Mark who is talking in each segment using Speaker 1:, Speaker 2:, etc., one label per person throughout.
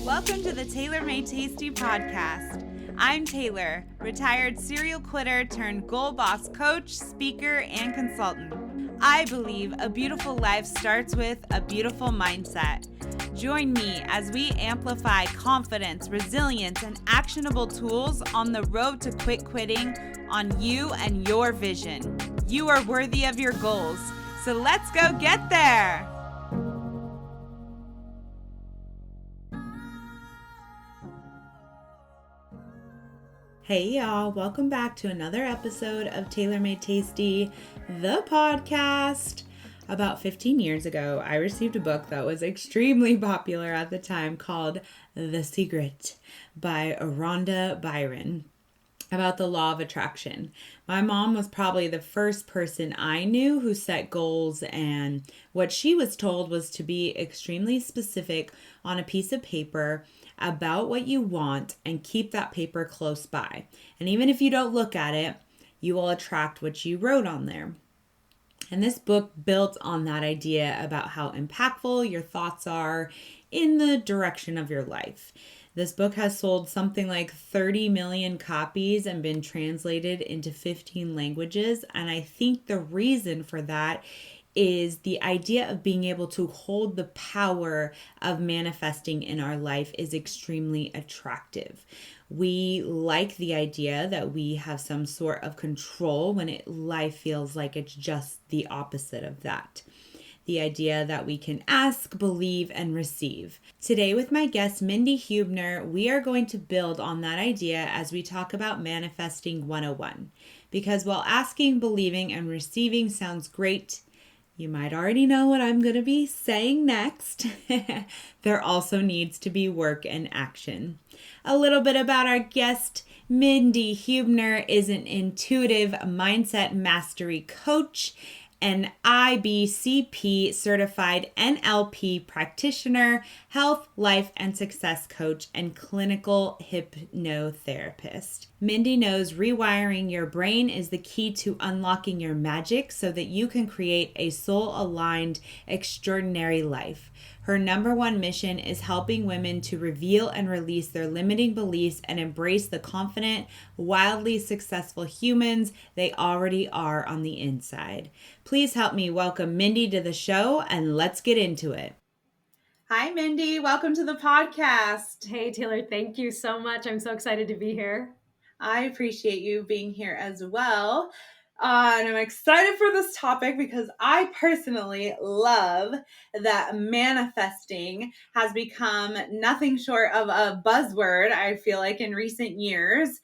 Speaker 1: Welcome to the Taylor Made Tasty podcast. I'm Taylor, retired serial quitter turned goal boss coach, speaker, and consultant. I believe a beautiful life starts with a beautiful mindset. Join me as we amplify confidence, resilience, and actionable tools on the road to quit quitting on you and your vision. You are worthy of your goals, so let's go get there. Hey y'all, welcome back to another episode of Taylor Made Tasty, the podcast. About 15 years ago, I received a book that was extremely popular at the time called The Secret by Rhonda Byron, about the law of attraction. My mom was probably the first person I knew who set goals, and what she was told was to be extremely specific on a piece of paper about what you want and keep that paper close by. And even if you don't look at it, you will attract what you wrote on there. And this book built on that idea about how impactful your thoughts are in the direction of your life. This book has sold something like 30 million copies and been translated into 15 languages. And I think the reason for that is the idea of being able to hold the power of manifesting in our life is extremely attractive. We like the idea that we have some sort of control when life feels like it's just the opposite of that. The idea that we can ask, believe, and receive. Today with my guest, Mindi Huebner, we are going to build on that idea as we talk about Manifesting 101. Because while asking, believing, and receiving sounds great, you might already know what I'm going to be saying next. There also needs to be work and action. A little bit about our guest. Mindi Huebner is an intuitive mindset mastery coach, an IBCP certified NLP practitioner, health, life, and success coach, and clinical hypnotherapist. Mindi knows rewiring your brain is the key to unlocking your magic so that you can create a soul-aligned, extraordinary life. Her number one mission is helping women to reveal and release their limiting beliefs and embrace the confident, wildly successful humans they already are on the inside. Please help me welcome Mindi to the show, and let's get into it. Hi, Mindi. Welcome to the podcast.
Speaker 2: Hey, Taylor. Thank you so much. I'm so excited to be here.
Speaker 1: I appreciate you being here as well. And I'm excited for this topic because I personally love that manifesting has become nothing short of a buzzword, I feel like, in recent years.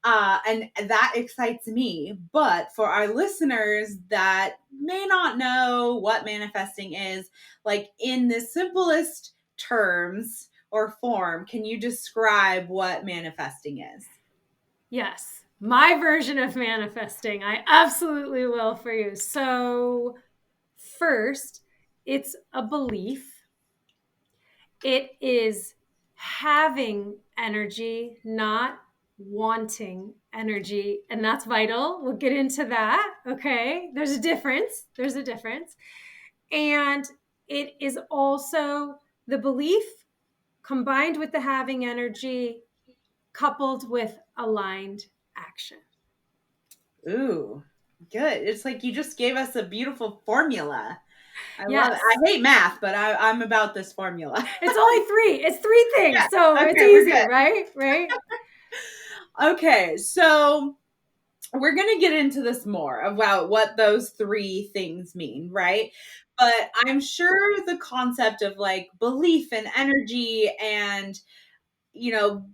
Speaker 1: And that excites me. But for our listeners that may not know what manifesting is, like in the simplest terms or form, can you describe what manifesting is?
Speaker 2: Yes, my version of manifesting. I absolutely will for you. So, first, it's a belief. It is having energy, not wanting energy. And that's vital. We'll get into that. Okay. There's a difference. And it is also the belief combined with the having energy, coupled with aligned action.
Speaker 1: Ooh, good. It's like you just gave us a beautiful formula. I
Speaker 2: Yes.
Speaker 1: love it. I hate math, but I'm about this formula.
Speaker 2: It's only three. It's three things.
Speaker 1: Yeah,
Speaker 2: So
Speaker 1: okay,
Speaker 2: it's easy, right?
Speaker 1: Okay, so we're going to get into this more about what those three things mean, right? But I'm sure the concept of like belief and energy and, you know,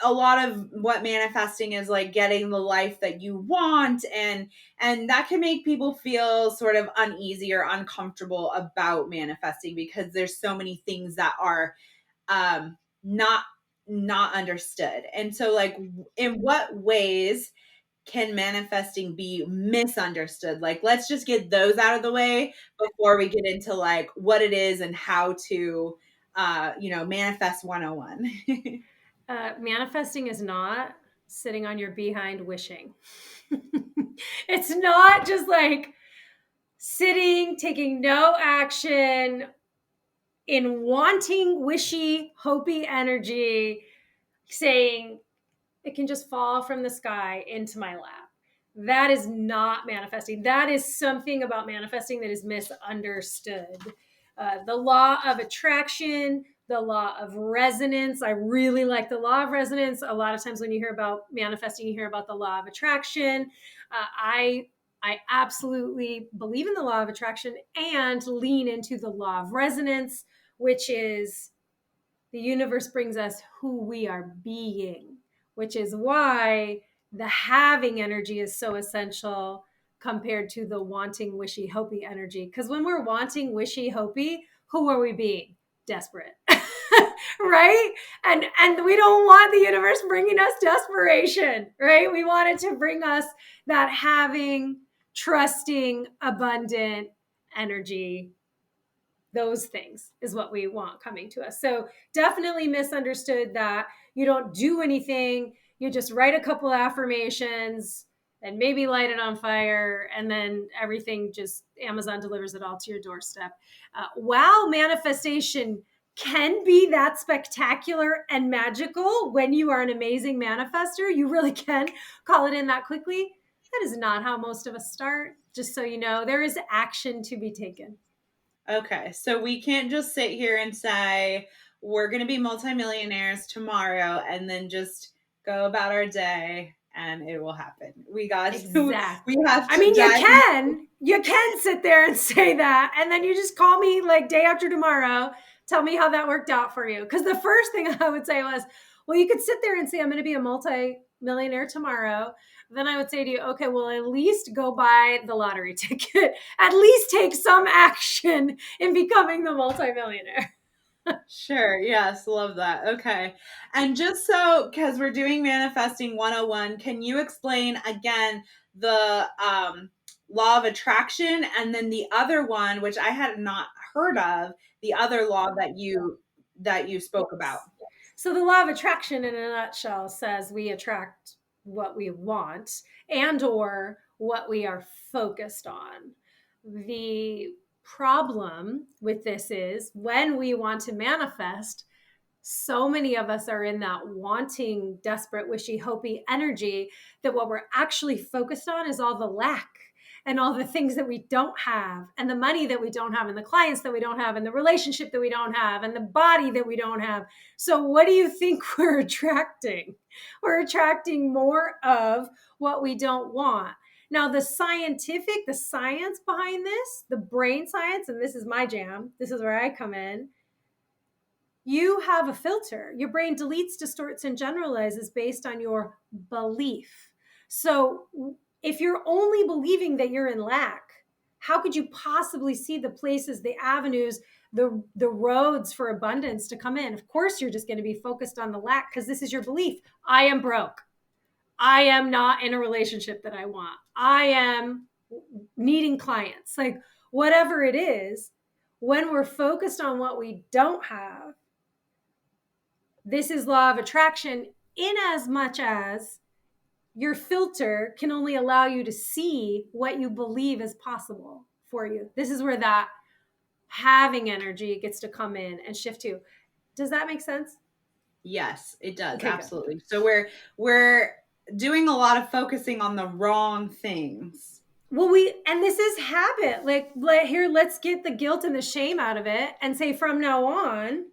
Speaker 1: a lot of what manifesting is like getting the life that you want, and that can make people feel sort of uneasy or uncomfortable about manifesting because there's so many things that are not understood. And so like in what ways can manifesting be misunderstood? Like let's just get those out of the way before we get into like what it is and how to manifest 101.
Speaker 2: Manifesting is not sitting on your behind wishing. It's not just like sitting, taking no action. in wanting wishy, hopey energy, saying it can just fall from the sky into my lap. That is not manifesting. That is something about manifesting that is misunderstood. The law of attraction, the law of resonance. I really like the law of resonance. A lot of times when you hear about manifesting, you hear about the law of attraction. I absolutely believe in the law of attraction and lean into the law of resonance, which is the universe brings us who we are being, which is why the having energy is so essential compared to the wanting wishy hopey energy. Because when we're wanting wishy hopey, who are we being? Desperate. Right? And we don't want the universe bringing us desperation, right? We want it to bring us that having, trusting, abundant energy. Those things is what we want coming to us. So definitely misunderstood that you don't do anything. You just write a couple affirmations and maybe light it on fire, and then everything just Amazon delivers it all to your doorstep. While manifestation can be that spectacular and magical when you are an amazing manifester, you really can call it in that quickly. That is not how most of us start. Just so you know, there is action to be taken.
Speaker 1: Okay, so we can't just sit here and say we're going to be multimillionaires tomorrow and then just go about our day and it will happen. We got to,
Speaker 2: Exactly.
Speaker 1: we have to
Speaker 2: I mean,
Speaker 1: dive.
Speaker 2: you can sit there and say that, and then you just call me like day after tomorrow, tell me how that worked out for you. Because the first thing I would say was, well, you could sit there and say, I'm going to be a multi-millionaire tomorrow. Then I would say to you, okay, well, at least go buy the lottery ticket. At least take some action in becoming the multimillionaire.
Speaker 1: Sure. Yes. Love that. Okay. And just so, because we're doing Manifesting 101, can you explain again the law of attraction and then the other one, which I had not heard of, the other law that you spoke about?
Speaker 2: So the law of attraction in a nutshell says we attract what we want and or what we are focused on. The problem with this is when we want to manifest, so many of us are in that wanting, desperate, wishy, hopey energy that what we're actually focused on is all the lack and all the things that we don't have, and the money that we don't have, and the clients that we don't have, and the relationship that we don't have, and the body that we don't have. So, what do you think we're attracting? We're attracting more of what we don't want. Now, the science behind this, the brain science, and this is my jam, this is where I come in. You have a filter. Your brain deletes, distorts, and generalizes based on your belief. So if you're only believing that you're in lack, how could you possibly see the places, the avenues, the roads for abundance to come in? Of course, you're just going to be focused on the lack because this is your belief. I am broke. I am not in a relationship that I want. I am needing clients. Like whatever it is, when we're focused on what we don't have, this is law of attraction in as much as your filter can only allow you to see what you believe is possible for you. This is where that having energy gets to come in and shift to. Does that make sense?
Speaker 1: Yes, it does.
Speaker 2: Okay,
Speaker 1: Absolutely. Good. So we're doing a lot of focusing on the wrong things.
Speaker 2: Well, and this is habit. Like here, let's get the guilt and the shame out of it and say from now on,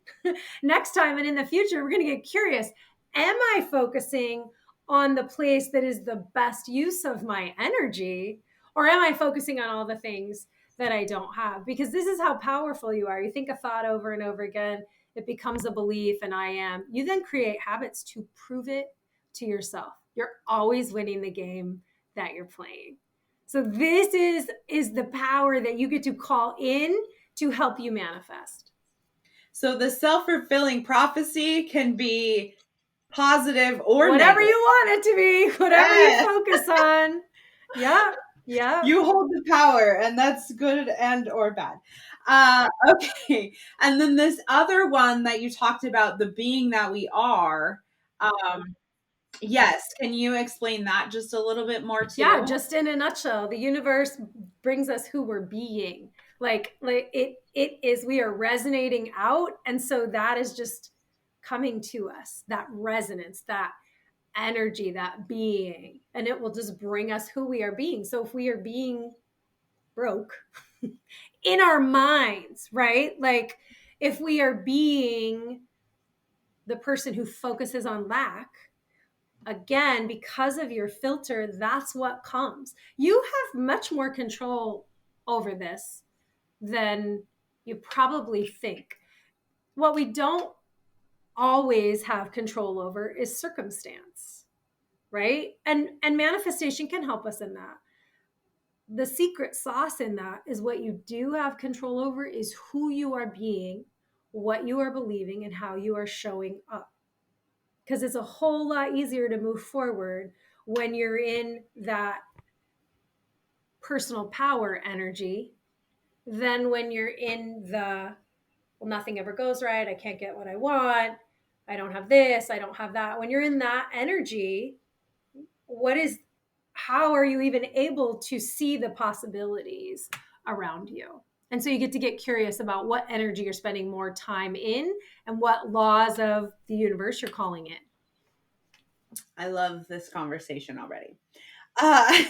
Speaker 2: next time and in the future, we're going to get curious. Am I focusing on the place that is the best use of my energy? Or am I focusing on all the things that I don't have? Because this is how powerful you are. You think a thought over and over again, it becomes a belief, and I am. You then create habits to prove it to yourself. You're always winning the game that you're playing. So this is the power that you get to call in to help you manifest.
Speaker 1: So the self-fulfilling prophecy can be positive or
Speaker 2: whatever
Speaker 1: negative.
Speaker 2: You want it to be, whatever you focus on. Yeah.
Speaker 1: You hold the power, and that's good and or bad. Okay. And then this other one that you talked about, the being that we are, Yes. Can you explain that just a little bit more
Speaker 2: Yeah,
Speaker 1: too?
Speaker 2: just in a nutshell, the universe brings us who we're being. Like it is, we are resonating out, and so that is just coming to us, that resonance, that energy, that being, and it will just bring us who we are being. So if we are being broke in our minds, right? Like if we are being the person who focuses on lack, again, because of your filter, that's what comes. You have much more control over this than you probably think. What we don't always have control over is circumstance, right? And manifestation can help us in that. The secret sauce in that is what you do have control over is who you are being, what you are believing, and how you are showing up. Because it's a whole lot easier to move forward when you're in that personal power energy than when you're in the, well, nothing ever goes right. I can't get what I want. I don't have this. I don't have that. When you're in that energy, what is, how are you even able to see the possibilities around you? And so you get to get curious about what energy you're spending more time in and what laws of the universe you're calling in.
Speaker 1: I love this conversation already. Uh,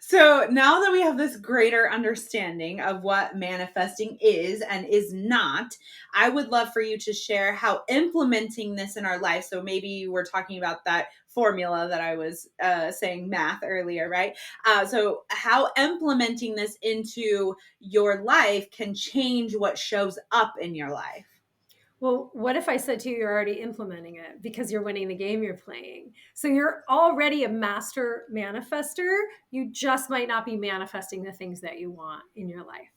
Speaker 1: so now that we have this greater understanding of what manifesting is and is not, I would love for you to share how implementing this in our life. So maybe you were talking about that formula that I was saying math earlier, right? So how implementing this into your life can change what shows up in your life.
Speaker 2: Well, what if I said to you, you're already implementing it because you're winning the game you're playing? So you're already a master manifester. You just might not be manifesting the things that you want in your life.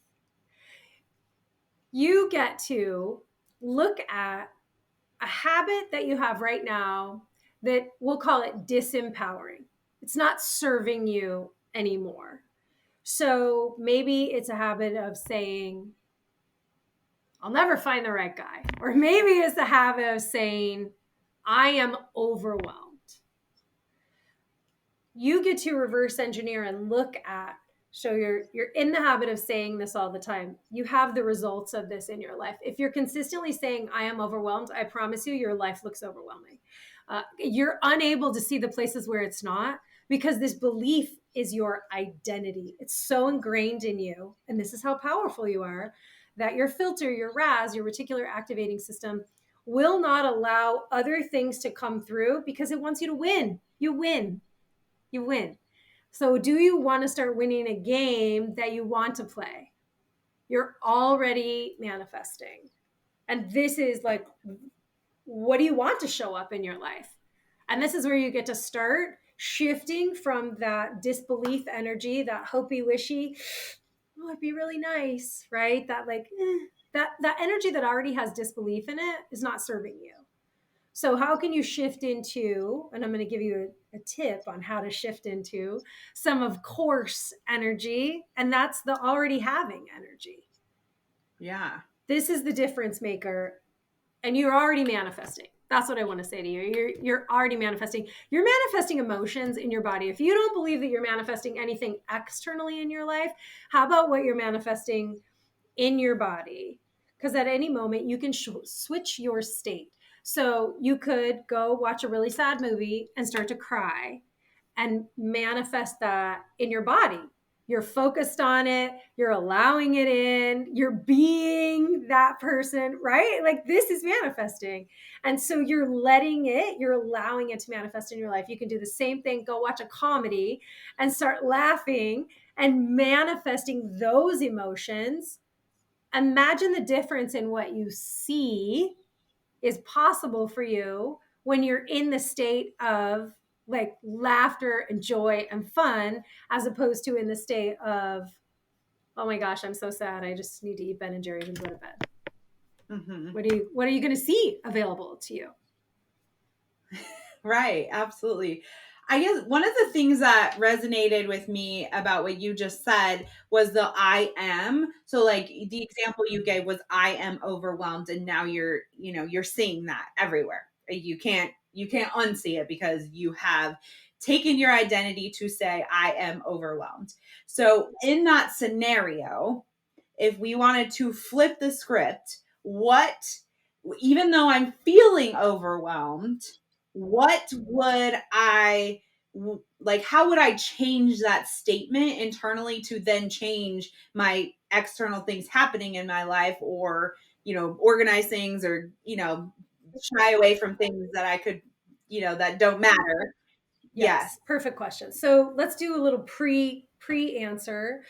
Speaker 2: You get to look at a habit that you have right now that we'll call it disempowering. It's not serving you anymore. So maybe it's a habit of saying, I'll never find the right guy. Or maybe it's the habit of saying, I am overwhelmed. You get to reverse engineer and look at, so you're in the habit of saying this all the time. You have the results of this in your life. If you're consistently saying, I am overwhelmed, I promise you, your life looks overwhelming. You're unable to see the places where it's not, because this belief is your identity. It's so ingrained in you. And this is how powerful you are, that your filter, your RAS, your reticular activating system, will not allow other things to come through because it wants you to win. You win. You win. So, do you want to start winning a game that you want to play? You're already manifesting. And this is like, what do you want to show up in your life? And this is where you get to start shifting from that disbelief energy, that hopey wishy, oh, it'd be really nice, right? That like, that energy that already has disbelief in it is not serving you. So, how can you shift into, and I'm going to give you a tip on how to shift into some of course energy, and that's the already having energy.
Speaker 1: Yeah.
Speaker 2: This is the difference maker, and you're already manifesting. That's what I want to say to you. You're already manifesting. You're manifesting emotions in your body. If you don't believe that you're manifesting anything externally in your life, how about what you're manifesting in your body? Because at any moment you can switch your state. So you could go watch a really sad movie and start to cry and manifest that in your body. You're focused on it, you're allowing it in, you're being that person, right? Like this is manifesting. And so you're letting it, you're allowing it to manifest in your life. You can do the same thing, go watch a comedy and start laughing and manifesting those emotions. Imagine the difference in what you see is possible for you when you're in the state of like laughter and joy and fun, as opposed to in the state of, oh my gosh, I'm so sad, I just need to eat Ben and Jerry's and go to bed.
Speaker 1: Mm-hmm.
Speaker 2: What are you going to see available to you?
Speaker 1: Right, absolutely. I guess one of the things that resonated with me about what you just said was the I am. So like the example you gave was I am overwhelmed, and now you're seeing that everywhere. You can't unsee it because you have taken your identity to say, I am overwhelmed. So in that scenario, if we wanted to flip the script, even though I'm feeling overwhelmed, what would I like? How would I change that statement internally to then change my external things happening in my life, or, organize things, or, shy away from things that I could, that don't matter? Yes.
Speaker 2: Yes, perfect question. So let's do a little pre-answer.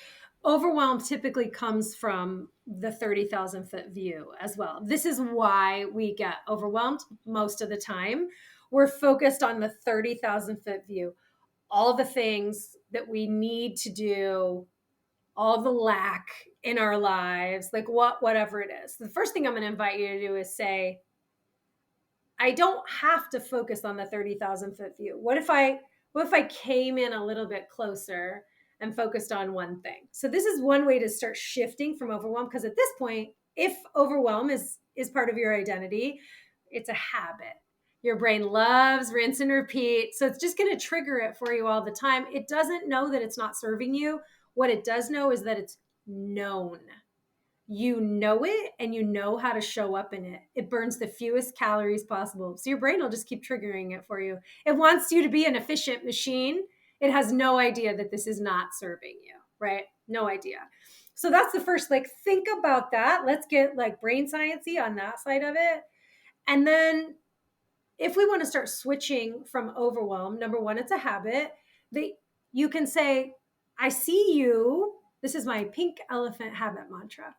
Speaker 2: Overwhelm typically comes from the 30,000-foot view as well. This is why we get overwhelmed most of the time. We're focused on the 30,000-foot view, all the things that we need to do, all the lack in our lives, like whatever it is. The first thing I'm going to invite you to do is say, I don't have to focus on the 30,000-foot view. What if I came in a little bit closer and focused on one thing? So this is one way to start shifting from overwhelm, because at this point, if overwhelm is part of your identity, it's a habit. Your brain loves rinse and repeat. So it's just going to trigger it for you all the time. It doesn't know that it's not serving you. What it does know is that it's known. You know it, and you know how to show up in it. It burns the fewest calories possible. So your brain will just keep triggering it for you. It wants you to be an efficient machine. It has no idea that this is not serving you, right? No idea. So that's the first, think about that. Let's get brain sciencey on that side of it. And then if we want to start switching from overwhelm, number one, it's a habit that you can say, I see you. This is my pink elephant habit mantra.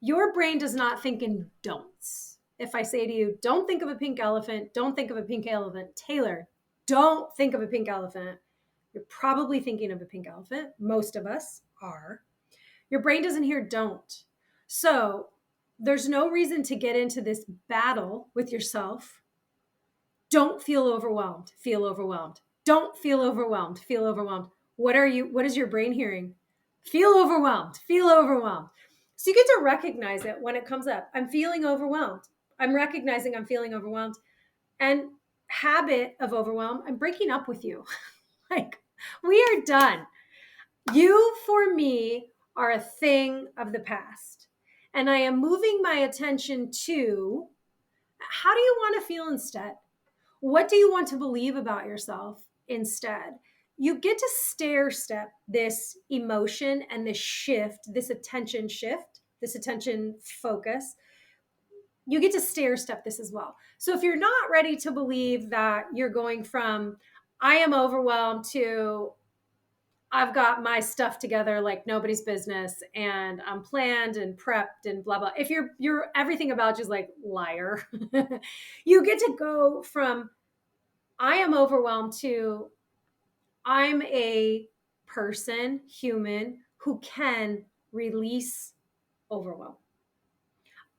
Speaker 2: Your brain does not think in don'ts. If I say to you, don't think of a pink elephant, don't think of a pink elephant, Taylor, don't think of a pink elephant, you're probably thinking of a pink elephant. Most of us are. Your brain doesn't hear don't. So there's no reason to get into this battle with yourself. Don't feel overwhelmed. Feel overwhelmed. Don't feel overwhelmed. Feel overwhelmed. What is your brain hearing? Feel overwhelmed. Feel overwhelmed. So you get to recognize it when it comes up. I'm feeling overwhelmed. I'm recognizing I'm feeling overwhelmed. And habit of overwhelm, I'm breaking up with you. We are done. You, for me, are a thing of the past. And I am moving my attention to, how do you want to feel instead? What do you want to believe about yourself instead? You get to stair step this emotion and this shift, this attention focus. You get to stair step this as well. So if you're not ready to believe that you're going from, I am overwhelmed, to, I've got my stuff together like nobody's business, and I'm planned and prepped and blah, blah. If you're everything about just liar, you get to go from, I am overwhelmed, to, I'm a person, human, who can release overwhelm.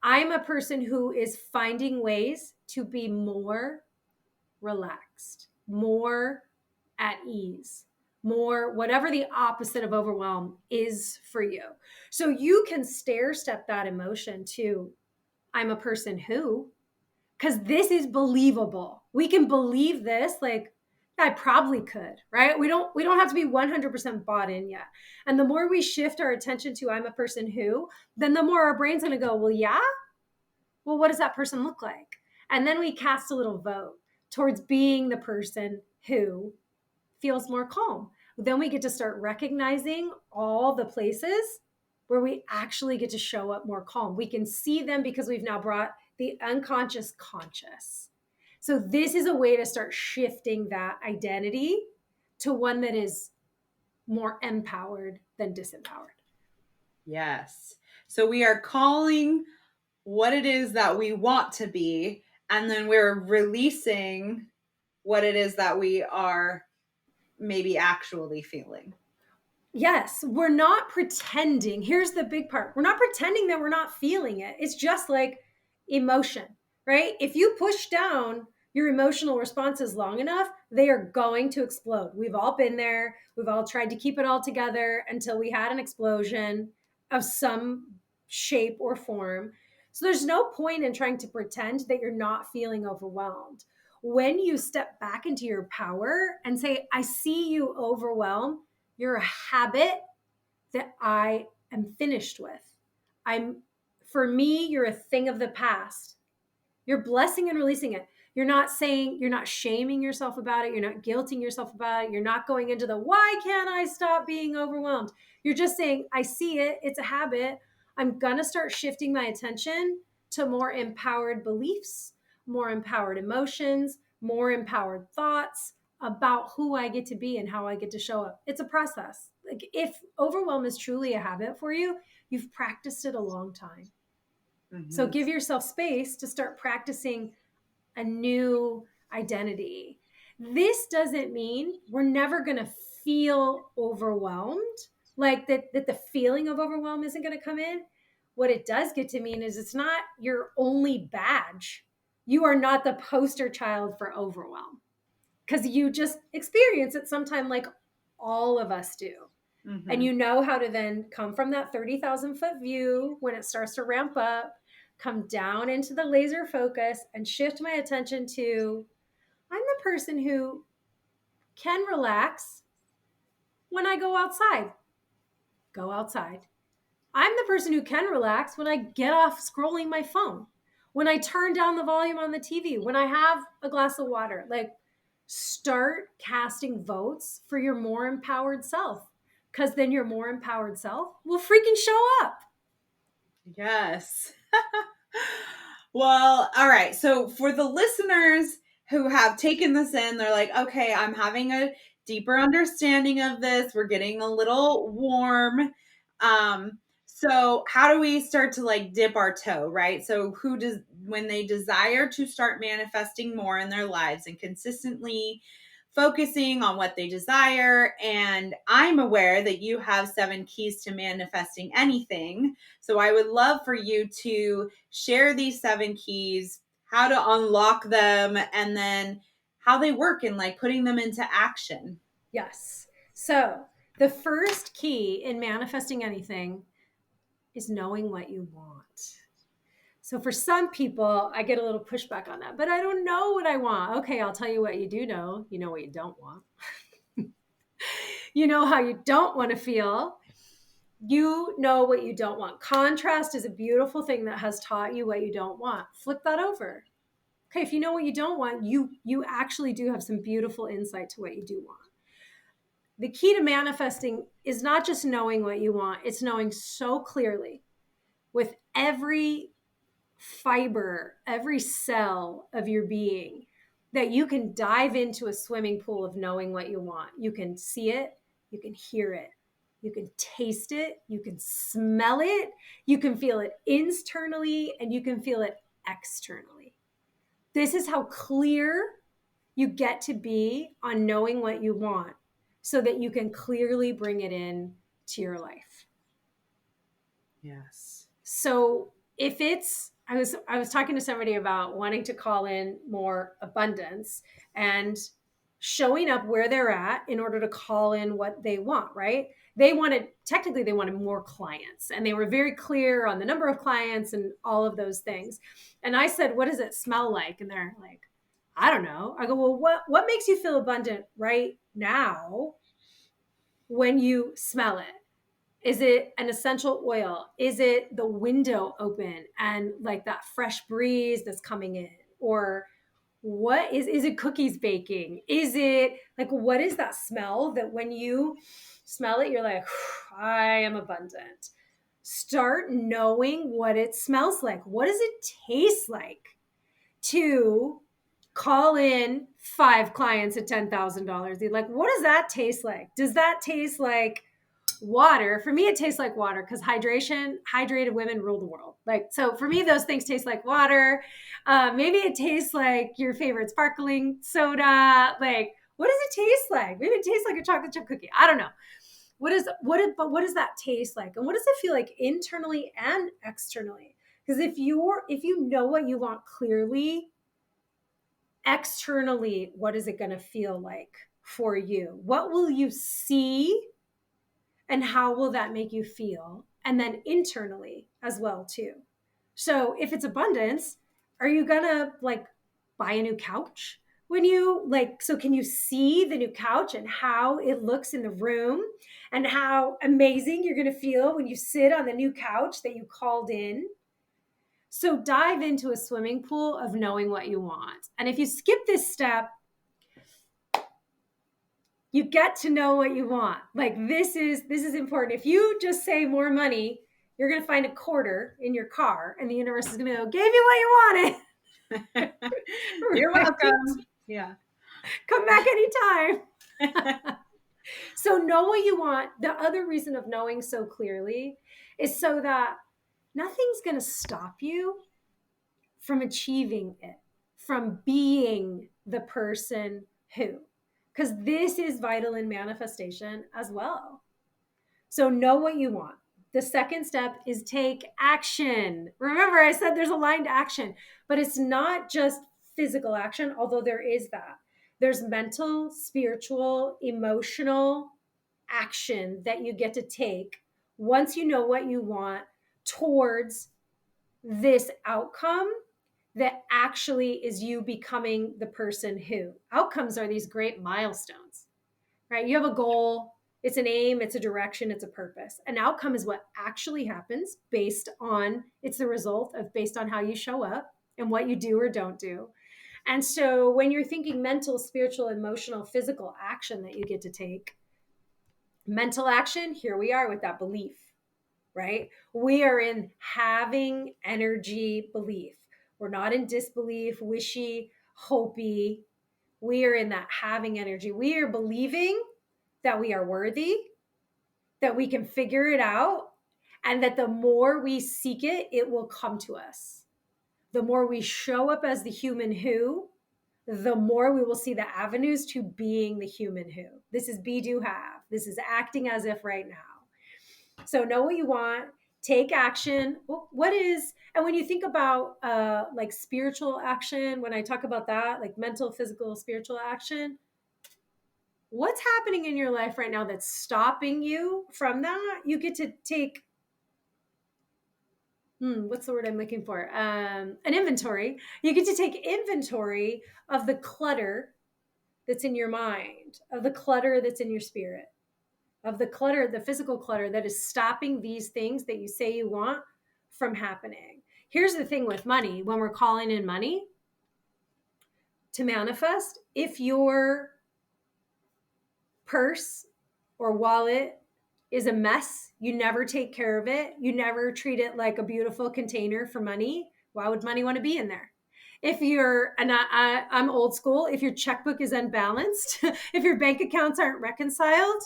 Speaker 2: I'm a person who is finding ways to be more relaxed, more at ease, more whatever the opposite of overwhelm is for you. So you can stair step that emotion to, I'm a person who, because this is believable. We can believe this, I probably could, right? We don't have to be 100% bought in yet. And the more we shift our attention to, I'm a person who, then the more our brain's going to go, well, yeah. Well, what does that person look like? And then we cast a little vote towards being the person who feels more calm. Then we get to start recognizing all the places where we actually get to show up more calm. We can see them because we've now brought the unconscious conscious. So this is a way to start shifting that identity to one that is more empowered than disempowered.
Speaker 1: Yes. So we are calling what it is that we want to be, and then we're releasing what it is that we are maybe actually feeling.
Speaker 2: Yes, we're not pretending. Here's the big part. We're not pretending that we're not feeling it. It's just like emotion, right? If you push down your emotional responses long enough, they are going to explode. We've all been there. We've all tried to keep it all together until we had an explosion of some shape or form. So there's no point in trying to pretend that you're not feeling overwhelmed. when you step back into your power and say, I see you overwhelmed, you're a habit that I am finished with. For me, you're a thing of the past. You're blessing and releasing it. You're not shaming yourself about it. You're not guilting yourself about it. You're not going into the, why can't I stop being overwhelmed? You're just saying, I see it. It's a habit. I'm going to start shifting my attention to more empowered beliefs, more empowered emotions, more empowered thoughts about who I get to be and how I get to show up. It's a process. Like, if overwhelm is truly a habit for you, you've practiced it a long time. So give yourself space to start practicing a new identity. This doesn't mean we're never going to feel overwhelmed, like that the feeling of overwhelm isn't going to come in. What it does get to mean is it's not your only badge. You are not the poster child for overwhelm, because you just experience it sometime, like all of us do. And you know how to then come from that 30,000 foot view when it starts to ramp up, come down into the laser focus and shift my attention to, I'm the person who can relax when I go outside. Go outside. I'm the person who can relax when I get off scrolling my phone, when I turn down the volume on the TV, when I have a glass of water. Like, start casting votes for your more empowered self, because then your more empowered self will freaking show up.
Speaker 1: Yes. Well, all right. So for the listeners who have taken this in, they're like, okay, I'm having a deeper understanding of this. We're getting a little warm. So how do we start to like dip our toe, right? So when they desire to start manifesting more in their lives and consistently focusing on what they desire. And I'm aware that you have 7 keys to manifesting anything. So I would love for you to share these 7 keys, how to unlock them, and then how they work and like putting them into action.
Speaker 2: Yes. So the first key in manifesting anything is knowing what you want. So for some people, I get a little pushback on that, but I don't know what I want. Okay, I'll tell you what you do know. You know what you don't want. You know how you don't want to feel. You know what you don't want. Contrast is a beautiful thing that has taught you what you don't want. Flip that over. Okay, if you know what you don't want, you actually do have some beautiful insight to what you do want. The key to manifesting is not just knowing what you want, it's knowing so clearly with every fiber, every cell of your being, that you can dive into a swimming pool of knowing what you want. You can see it, you can hear it, you can taste it, you can smell it, you can feel it internally, and you can feel it externally. This is how clear you get to be on knowing what you want, so that you can clearly bring it in to your life.
Speaker 1: Yes.
Speaker 2: So if it's, I was talking to somebody about wanting to call in more abundance and showing up where they're at in order to call in what they want, right? They wanted more clients, and they were very clear on the number of clients and all of those things. And I said, what does it smell like? And they're like, I don't know. I go, well, what makes you feel abundant right now when you smell it? Is it an essential oil? Is it the window open and like that fresh breeze that's coming in? Or what is it cookies baking? Is it like, what is that smell that when you smell it, you're like, I am abundant? Start knowing what it smells like. What does it taste like to call in 5 clients at $10,000? You're like, what does that taste like? Does that taste like water? For me, it tastes like water, because hydrated women rule the world. Like, so for me, those things taste like water. Maybe it tastes like your favorite sparkling soda. Like, what does it taste like? Maybe it tastes like a chocolate chip cookie. I don't know. But what does that taste like? And what does it feel like internally and externally? Because if you know what you want clearly, externally, what is it going to feel like for you? What will you see? And how will that make you feel? And then internally as well too. So if it's abundance, are you gonna like buy a new couch? When you so can you see the new couch and how it looks in the room and how amazing you're going to feel when you sit on the new couch that you called in? So dive into a swimming pool of knowing what you want. And if you skip this step, you get to know what you want. Like this is important. If you just say more money, you're going to find a quarter in your car and the universe is going to go, gave you what you wanted.
Speaker 1: You're welcome. Yeah.
Speaker 2: Come back anytime. So know what you want. The other reason of knowing so clearly is so that nothing's going to stop you from achieving it, from being the person who, because this is vital in manifestation as well. So know what you want. The second step is take action. Remember, I said there's a line to action, but it's not just physical action, although there is that. There's mental, spiritual, emotional action that you get to take once you know what you want towards this outcome that actually is you becoming the person who. Outcomes are these great milestones, right? You have a goal, it's an aim, it's a direction, it's a purpose. An outcome is what actually happens it's the result of based on how you show up and what you do or don't do. And so when you're thinking mental, spiritual, emotional, physical action that you get to take, mental action, here we are with that belief, right? We are in having energy belief. We're not in disbelief, wishy, hopey. We are in that having energy. We are believing that we are worthy, that we can figure it out, and that the more we seek it, it will come to us. The more we show up as the human who, the more we will see the avenues to being the human who. This is be, do, have. This is acting as if right now. So know what you want, take action. And when you think about like spiritual action, when I talk about that, like mental, physical, spiritual action, what's happening in your life right now that's stopping you from that? You get to take, what's the word I'm looking for? An inventory. You get to take inventory of the clutter that's in your mind, of the clutter that's in your spirit, of the clutter, the physical clutter that is stopping these things that you say you want from happening. Here's the thing with money. When we're calling in money to manifest, if your purse or wallet is a mess, you never take care of it, you never treat it like a beautiful container for money, why would money want to be in there? If you're, and I'm old school, if your checkbook is unbalanced, if your bank accounts aren't reconciled,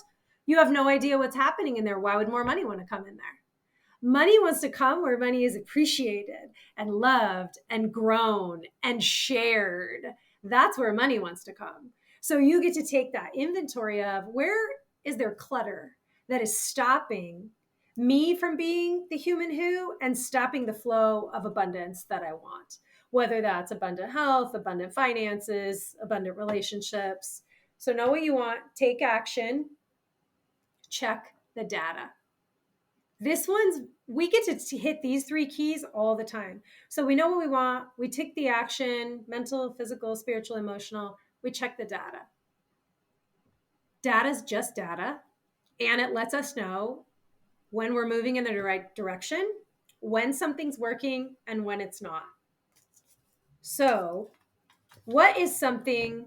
Speaker 2: you have no idea what's happening in there. Why would more money want to come in there? Money wants to come where money is appreciated and loved and grown and shared. That's where money wants to come. So you get to take that inventory of where is there clutter that is stopping me from being the human who and stopping the flow of abundance that I want, whether that's abundant health, abundant finances, abundant relationships. So know what you want, take action, check the data. We get to hit these three keys all the time. So we know what we want, we take the action, mental, physical, spiritual, emotional, we check the data. Data is just data, and it lets us know when we're moving in the right direction, when something's working, and when it's not. So, what is something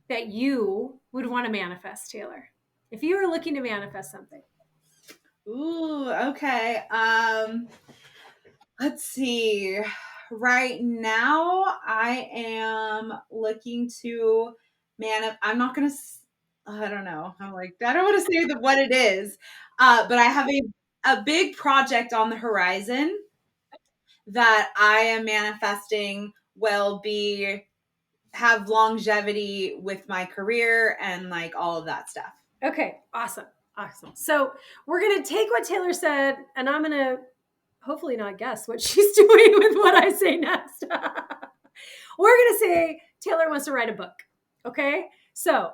Speaker 2: that you would want to manifest, Taylor? If you were looking to manifest something.
Speaker 1: Ooh, okay. Let's see. Right now, I am looking to I'm not gonna. I don't know. I'm like, I don't want to say what it is, but I have a big project on the horizon that I am manifesting will have longevity with my career and like all of that stuff.
Speaker 2: Okay, awesome. So we're going to take what Taylor said, and I'm going to hopefully not guess what she's doing with what I say next. We're going to say Taylor wants to write a book. Okay, so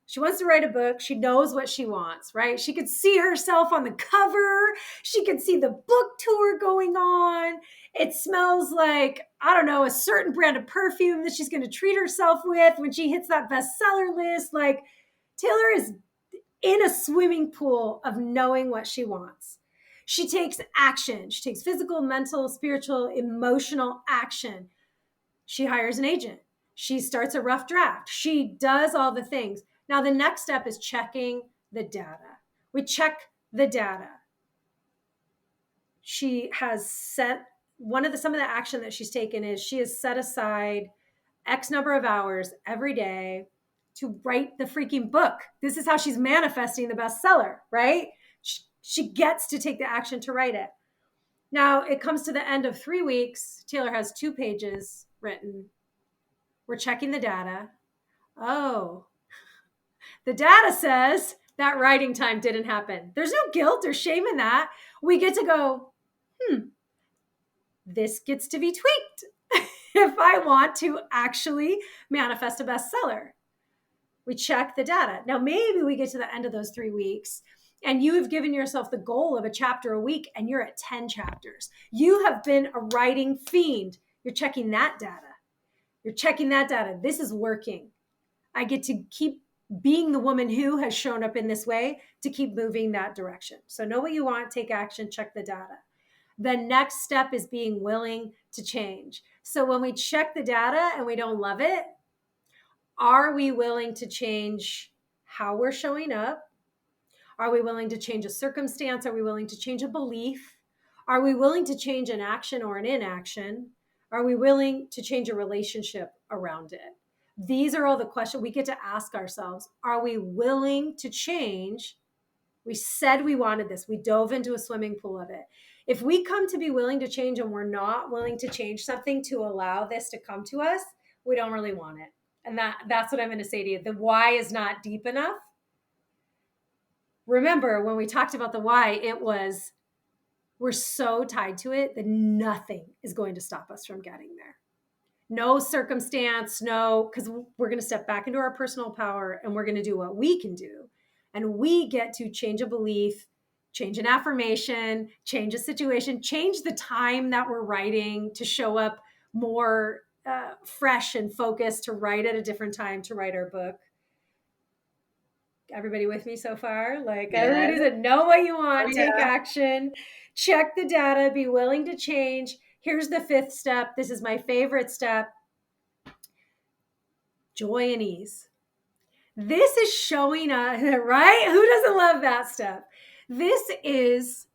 Speaker 2: she wants to write a book. She knows what she wants, right? She could see herself on the cover. She could see the book tour going on. It smells like, I don't know, a certain brand of perfume that she's going to treat herself with when she hits that bestseller list. Like, Taylor is in a swimming pool of knowing what she wants. She takes action. She takes physical, mental, spiritual, emotional action. She hires an agent. She starts a rough draft. She does all the things. Now, the next step is checking the data. We check the data. She has set some of the action that she's taken is she has set aside X number of hours every day to write the freaking book. This is how she's manifesting the bestseller, right? She gets to take the action to write it. Now it comes to the end of 3 weeks. Taylor has 2 pages written. We're checking the data. Oh, the data says that writing time didn't happen. There's no guilt or shame in that. We get to go, this gets to be tweaked if I want to actually manifest a bestseller. We check the data. Now, maybe we get to the end of those 3 weeks and you have given yourself the goal of a chapter a week and you're at 10 chapters. You have been a writing fiend. You're checking that data. You're checking that data. This is working. I get to keep being the woman who has shown up in this way to keep moving that direction. So know what you want, take action, check the data. The next step is being willing to change. So when we check the data and we don't love it, are we willing to change how we're showing up? Are we willing to change a circumstance? Are we willing to change a belief? Are we willing to change an action or an inaction? Are we willing to change a relationship around it? These are all the questions we get to ask ourselves. Are we willing to change? We said we wanted this. We dove into a swimming pool of it. If we come to be willing to change and we're not willing to change something to allow this to come to us, we don't really want it. And that's what I'm going to say to you. The why is not deep enough. Remember, when we talked about the why, it was we're so tied to it that nothing is going to stop us from getting there. No circumstance, because we're going to step back into our personal power and we're going to do what we can do. And we get to change a belief, change an affirmation, change a situation, change the time that we're writing to show up more fresh and focused, to write at a different time, to write our book. Everybody with me so far? Like, everybody said, know what you want, take action, check the data, be willing to change. Here's the 5th step. This is my favorite step. Joy and ease. This is showing up, right? Who doesn't love that step? This is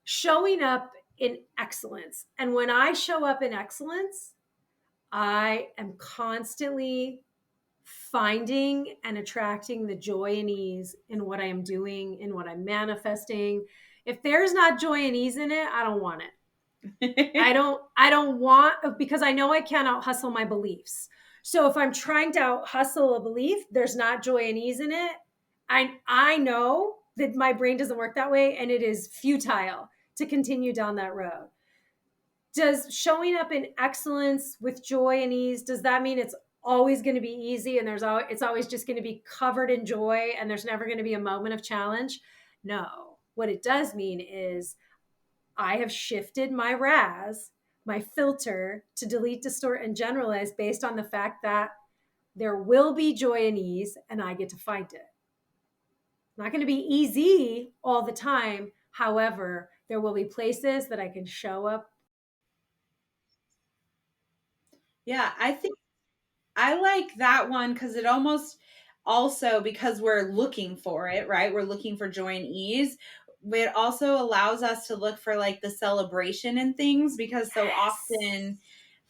Speaker 2: showing up in excellence. And when I show up in excellence, I am constantly finding and attracting the joy and ease in what I am doing, in what I'm manifesting. If there's not joy and ease in it, I don't want it. I don't want, because I know I can't out hustle my beliefs. So if I'm trying to out hustle a belief, there's not joy and ease in it. I know that my brain doesn't work that way, and it is futile to continue down that road. Does showing up in excellence with joy and ease, does that mean it's always going to be easy and it's always just going to be covered in joy and there's never going to be a moment of challenge? No. What it does mean is I have shifted my RAS, my filter, to delete, distort, and generalize based on the fact that there will be joy and ease and I get to find it. Not going to be easy all the time. However, there will be places that I can show up.
Speaker 1: Yeah, I think I like that one because it almost also, because we're looking for it, right? We're looking for joy and ease. It also allows us to look for like the celebration and things, because so often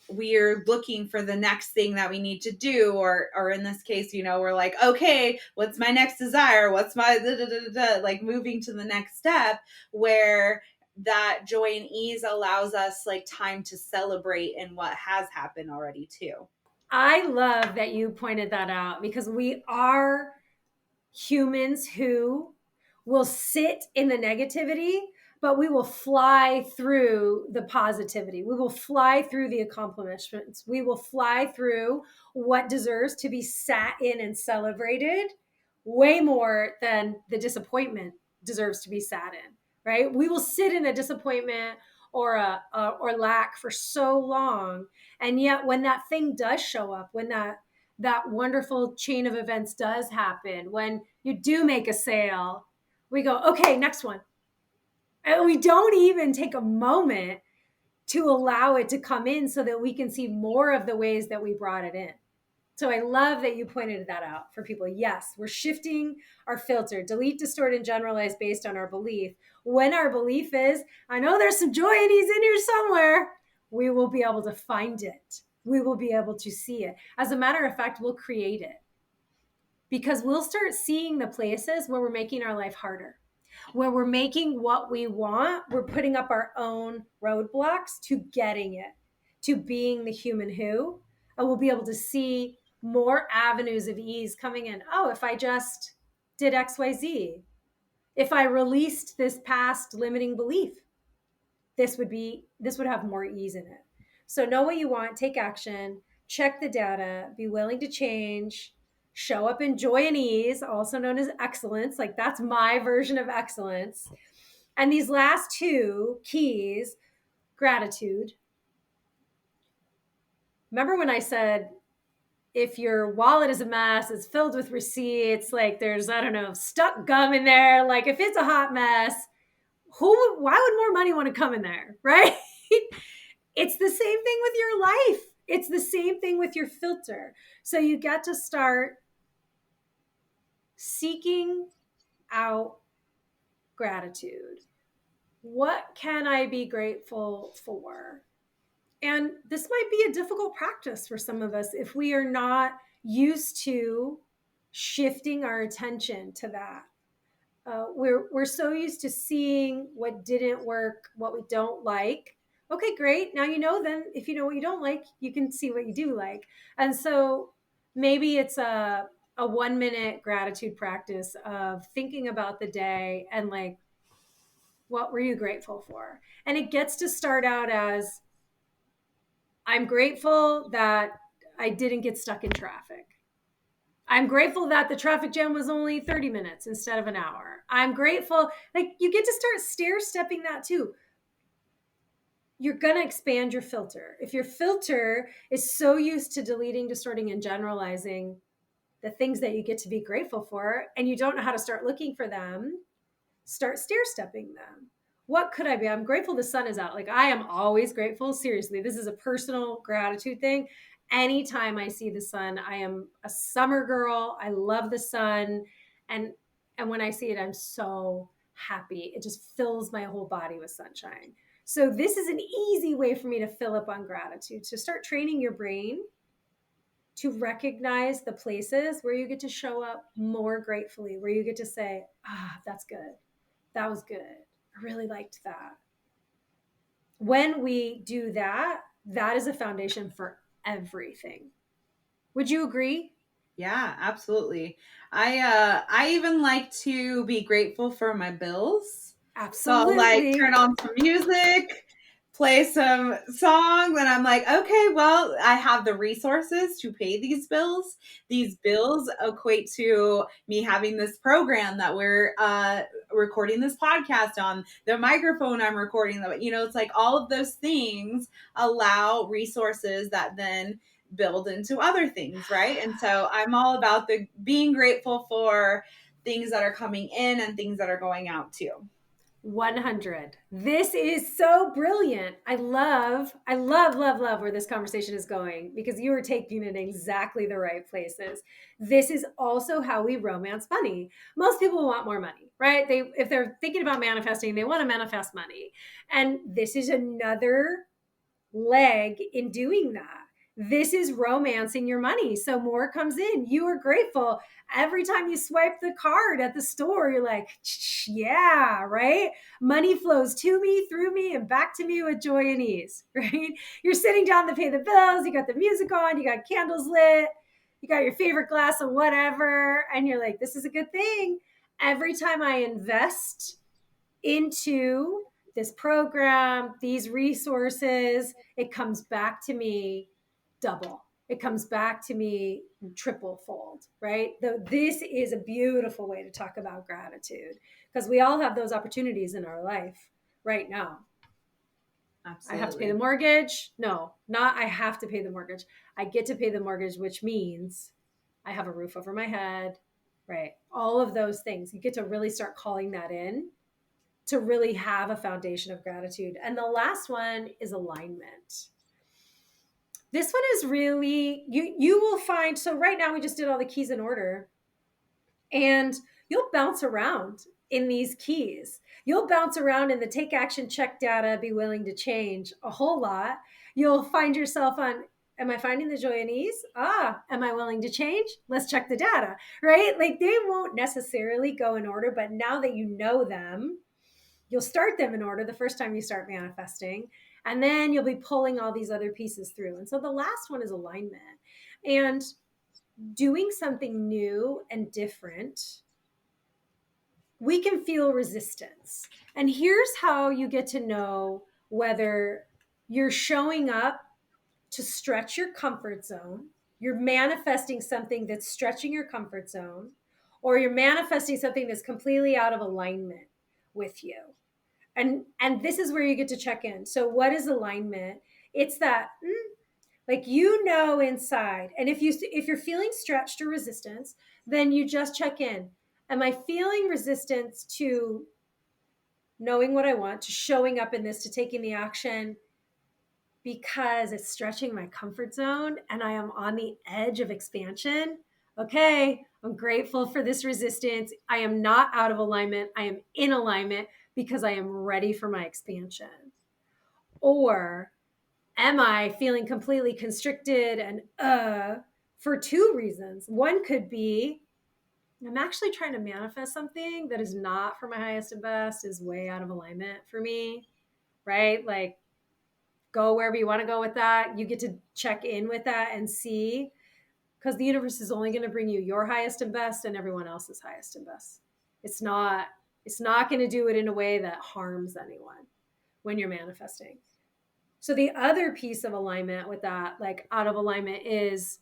Speaker 1: we're looking for the next thing that we need to do, or in this case, we're like, okay, what's my next desire? What's my like moving to the next step, where that joy and ease allows us like time to celebrate in what has happened already too.
Speaker 2: I love that you pointed that out, because we are humans who will sit in the negativity, but we will fly through the positivity. We will fly through the accomplishments. We will fly through what deserves to be sat in and celebrated way more than the disappointment deserves to be sat in, right? We will sit in a disappointment or lack for so long. And yet when that thing does show up, when that wonderful chain of events does happen, when you do make a sale, we go, okay, next one. And we don't even take a moment to allow it to come in so that we can see more of the ways that we brought it in. So I love that you pointed that out for people. Yes, we're shifting our filter, delete, distort, and generalize based on our belief. When our belief is, I know there's some joy and ease in here somewhere, we will be able to find it. We will be able to see it. As a matter of fact, we'll create it because we'll start seeing the places where we're making our life harder, where we're making what we want, we're putting up our own roadblocks to getting it, to being the human who, and we'll be able to see more avenues of ease coming in. Oh, if I just did XYZ, if I released this past limiting belief, this would have more ease in it. So know what you want, take action, check the data, be willing to change, show up in joy and ease, also known as excellence. Like that's my version of excellence. And these last two keys, gratitude. Remember when I said, if your wallet is a mess, it's filled with receipts, like there's, I don't know, stuck gum in there. Like if it's a hot mess, why would more money want to come in there, right? It's the same thing with your life. It's the same thing with your filter. So you get to start seeking out gratitude. What can I be grateful for? And this might be a difficult practice for some of us if we are not used to shifting our attention to that. We're so used to seeing what didn't work, what we don't like. Okay, great. Now you know. Then, if you know what you don't like, you can see what you do like. And so maybe it's a 1 minute gratitude practice of thinking about the day and like, what were you grateful for? And it gets to start out as, I'm grateful that I didn't get stuck in traffic. I'm grateful that the traffic jam was only 30 minutes instead of an hour. I'm grateful. Like you get to start stair stepping that too. You're going to expand your filter. If your filter is so used to deleting, distorting, and generalizing the things that you get to be grateful for, and you don't know how to start looking for them, start stair stepping them. What could I be? I'm grateful the sun is out. Like I am always grateful. Seriously, this is a personal gratitude thing. Anytime I see the sun, I am a summer girl. I love the sun. And when I see it, I'm so happy. It just fills my whole body with sunshine. So this is an easy way for me to fill up on gratitude. So start training your brain to recognize the places where you get to show up more gratefully, where you get to say, that's good. That was good. I really liked that. When we do that, that is a foundation for everything. Would you agree?
Speaker 1: Yeah, absolutely. I even like to be grateful for my bills. So I'll like
Speaker 2: Absolutely.
Speaker 1: turn on some music, play some songs, and I'm like, okay, well, I have the resources to pay these bills. These bills equate to me having this program that we're recording this podcast on, the microphone I'm recording. It's like all of those things allow resources that then build into other things, right? And so I'm all about the being grateful for things that are coming in and things that are going out too.
Speaker 2: 100. This is so brilliant. I love where this conversation is going because you are taking it in exactly the right places. This is also how we romance money. Most people want more money, right? If they're thinking about manifesting, they want to manifest money. And this is another leg in doing that. This is romancing your money. So more comes in. You are grateful. Every time you swipe the card at the store, you're like, yeah, right? Money flows to me, through me, and back to me with joy and ease, right? You're sitting down to pay the bills. You got the music on. You got candles lit. You got your favorite glass of whatever. And you're like, this is a good thing. Every time I invest into this program, these resources, it comes back to me double. It comes back to me triple fold, right? This is a beautiful way to talk about gratitude because we all have those opportunities in our life right now. I have to pay the
Speaker 1: Absolutely.
Speaker 2: mortgage. No, not I have to pay the mortgage. I get to pay the mortgage, which means I have a roof over my head, right? All of those things. You get to really start calling that in to really have a foundation of gratitude. And the last one is alignment. This one is really you will find, so right now we just did all the keys in order, and you'll bounce around in these keys. You'll bounce around in the take action, check data, be willing to change a whole lot. You'll find yourself on, am I finding the joy and ease? Am I willing to change? Let's check the data, right? Like they won't necessarily go in order, but now that you know them, you'll start them in order the first time you start manifesting. And then you'll be pulling all these other pieces through. And so the last one is alignment. And doing something new and different, we can feel resistance. And here's how you get to know whether you're showing up to stretch your comfort zone, you're manifesting something that's stretching your comfort zone, or you're manifesting something that's completely out of alignment with you. And this is where you get to check in. So what is alignment? It's that like inside. And if you're feeling stretched or resistance, then you just check in. Am I feeling resistance to knowing what I want, to showing up in this, to taking the action because it's stretching my comfort zone and I am on the edge of expansion? Okay, I'm grateful for this resistance. I am not out of alignment. I am in alignment because I am ready for my expansion. Or am I feeling completely constricted and for two reasons? One could be I'm actually trying to manifest something that is not for my highest and best, is way out of alignment for me, right? Like go wherever you want to go with that. You get to check in with that and see, because the universe is only going to bring you your highest and best and everyone else's highest and best. It's not going to do it in a way that harms anyone when you're manifesting. So the other piece of alignment with that, like out of alignment, is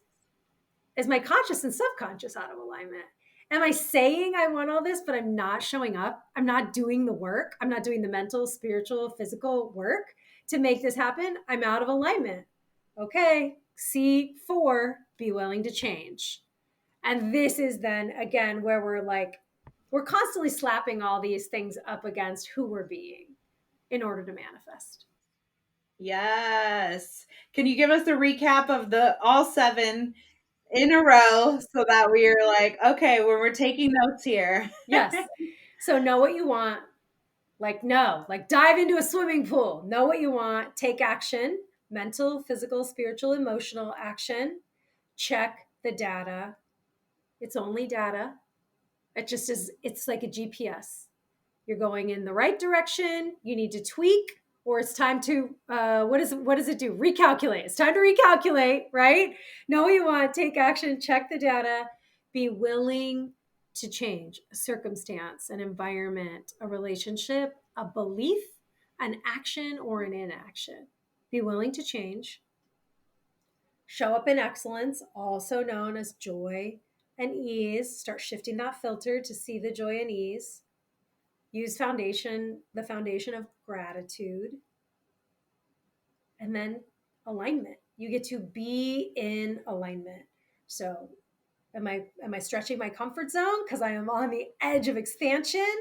Speaker 2: my conscious and subconscious out of alignment? Am I saying I want all this, but I'm not showing up? I'm not doing the work. I'm not doing the mental, spiritual, physical work to make this happen. I'm out of alignment. Okay, C4, be willing to change. And this is then again where we're constantly slapping all these things up against who we're being in order to manifest.
Speaker 1: Yes. Can you give us a recap of the all 7 in a row so that we're like, okay, when we're taking notes here?
Speaker 2: Yes. So know what you want. Like dive into a swimming pool. Know what you want. Take action. Mental, physical, spiritual, emotional action. Check the data. It's only data. It just is, it's like a GPS. You're going in the right direction. You need to tweak, or it's time to what does it do? Recalculate. It's time to recalculate, right? Know what you want, take action, check the data, be willing to change a circumstance, an environment, a relationship, a belief, an action, or an inaction. Be willing to change. Show up in excellence, also known as joy and ease. Start shifting that filter to see the joy and ease. Use the foundation of gratitude, and then alignment. You get to be in alignment. So am I stretching my comfort zone because I am on the edge of expansion?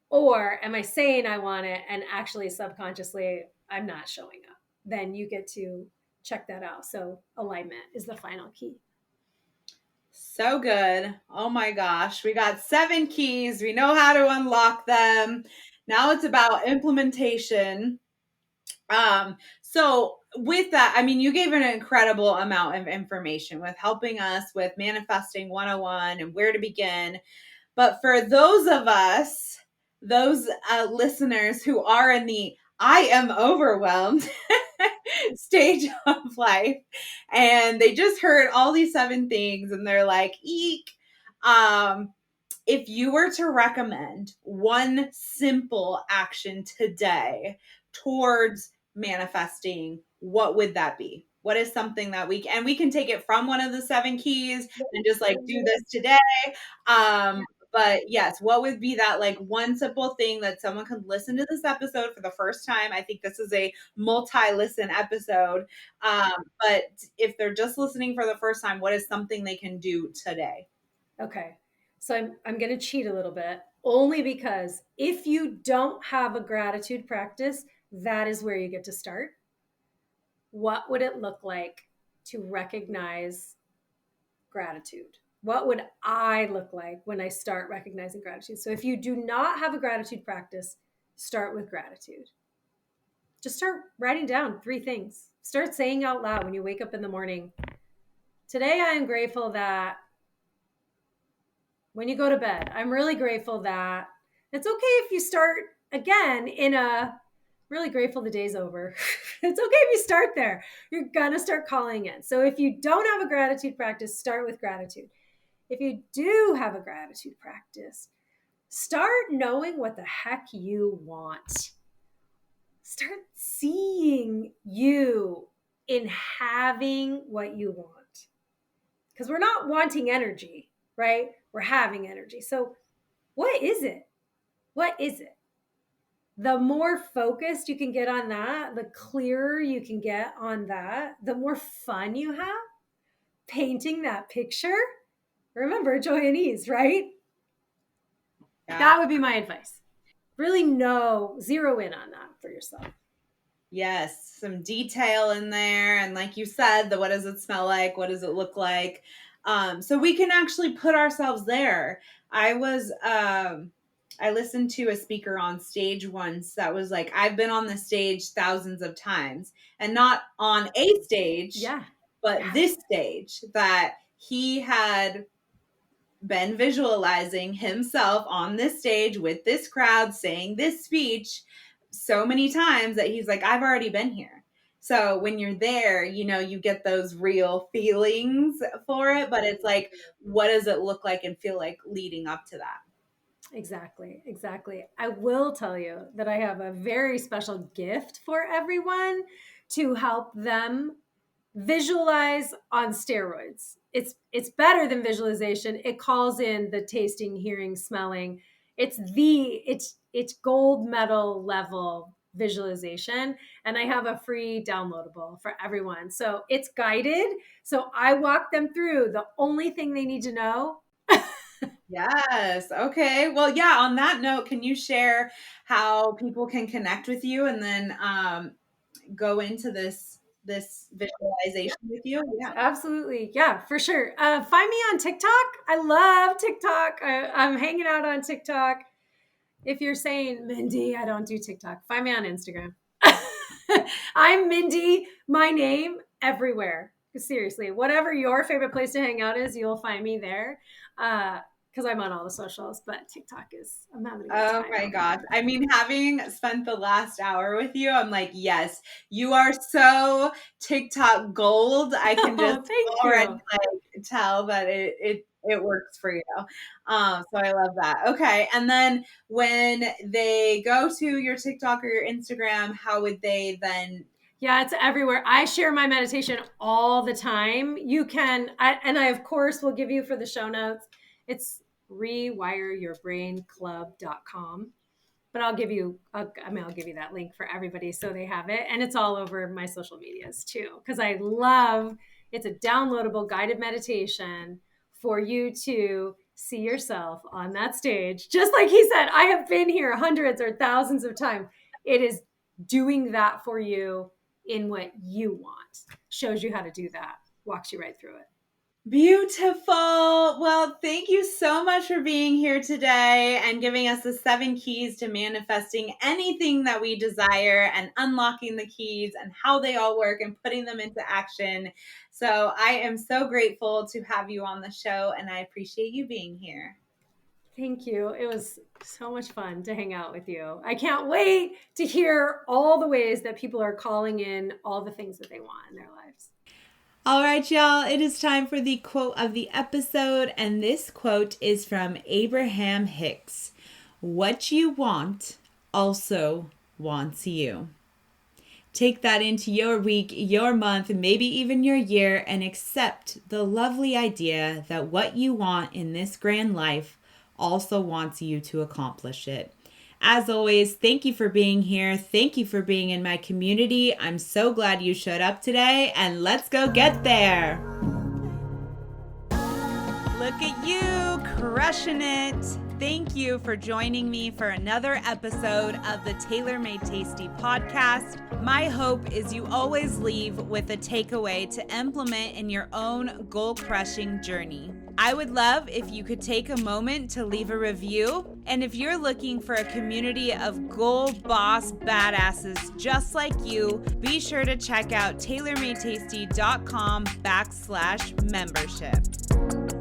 Speaker 2: Or am I saying I want it and actually subconsciously I'm not showing up? Then you get to check that out. So alignment is the final key.
Speaker 1: So good. Oh my gosh. We got 7 keys. We know how to unlock them. Now it's about implementation. So with that, I mean, you gave an incredible amount of information with helping us with manifesting 101 and where to begin. But for those of us, those listeners who are in the I am overwhelmed stage of life, and they just heard all these 7 things and they're like, eek. If you were to recommend one simple action today towards manifesting, what would that be? What is something that we can take it from one of the 7 keys and just like do this today? But yes, what would be that like one simple thing that someone could listen to this episode for the first time? I think this is a multi-listen episode. But if they're just listening for the first time, what is something they can do today?
Speaker 2: Okay. So I'm going to cheat a little bit, only because if you don't have a gratitude practice, that is where you get to start. What would it look like to recognize gratitude? What would I look like when I start recognizing gratitude? So if you do not have a gratitude practice, start with gratitude. Just start writing down 3 things. Start saying out loud when you wake up in the morning. Today I am grateful that, when you go to bed, I'm really grateful that. It's okay if you start again in a really grateful the day's over. It's okay if you start there. You're gonna start calling in. So if you don't have a gratitude practice, start with gratitude. If you do have a gratitude practice, start knowing what the heck you want. Start seeing you in having what you want. Because we're not wanting energy, right? We're having energy. So what is it? What is it? The more focused you can get on that, the clearer you can get on that, the more fun you have painting that picture. Remember, joy and ease, right?
Speaker 1: Yeah.
Speaker 2: That would be my advice. Really zero in on that for yourself.
Speaker 1: Yes, some detail in there. And like you said, what does it smell like? What does it look like? So we can actually put ourselves there. I listened to a speaker on stage once that was like, I've been on the stage thousands of times, and not on a stage, but this stage that he had been visualizing himself on this stage with this crowd saying this speech so many times that he's like, I've already been here. So when you're there, you get those real feelings for it, but it's like, what does it look like and feel like leading up to that?
Speaker 2: Exactly. I will tell you that I have a very special gift for everyone to help them visualize on steroids. It's better than visualization. It calls in the tasting, hearing, smelling. It's gold medal level visualization, and I have a free downloadable for everyone. So it's guided. So I walk them through the only thing they need to know.
Speaker 1: Yes. Okay. Well, yeah, on that note, can you share how people can connect with you and then go into this visualization with you? Yeah.
Speaker 2: Absolutely. Yeah, for sure. Find me on TikTok. I love TikTok. I'm hanging out on TikTok. If you're saying, Mindy, I don't do TikTok, find me on Instagram. I'm Mindy, my name, everywhere. Seriously, whatever your favorite place to hang out is, you'll find me there. Because I'm on all the socials, but TikTok I'm having a good time.
Speaker 1: Oh my gosh. I mean, having spent the last hour with you, I'm like, yes, you are so TikTok gold. I can just already like tell that it works for you. So I love that. Okay. And then when they go to your TikTok or your Instagram, how would they then?
Speaker 2: Yeah, it's everywhere. I share my meditation all the time. You can, and I of course will give you for the show notes. It's rewireyourbrainclub.com. But I'll give you that link for everybody so they have it. And it's all over my social medias too. Because it's a downloadable guided meditation for you to see yourself on that stage. Just like he said, I have been here hundreds or thousands of times. It is doing that for you in what you want. Shows you how to do that. Walks you right through it.
Speaker 1: Beautiful. Well, thank you so much for being here today and giving us the 7 keys to manifesting anything that we desire and unlocking the keys and how they all work and putting them into action. So I am so grateful to have you on the show, and I appreciate you being here.
Speaker 2: Thank you. It was so much fun to hang out with you. I can't wait to hear all the ways that people are calling in all the things that they want in their lives.
Speaker 1: All right, y'all, it is time for the quote of the episode, and this quote is from Abraham Hicks. What you want also wants you. Take that into your week, your month, maybe even your year, and accept the lovely idea that what you want in this grand life also wants you to accomplish it. As always, thank you for being here. Thank you for being in my community. I'm so glad you showed up today, and let's go get there. Look at you, crushing it. Thank you for joining me for another episode of the Tailor Made Tasty podcast. My hope is you always leave with a takeaway to implement in your own goal-crushing journey. I would love if you could take a moment to leave a review. And if you're looking for a community of goal boss badasses just like you, be sure to check out tailormadetasty.com/membership.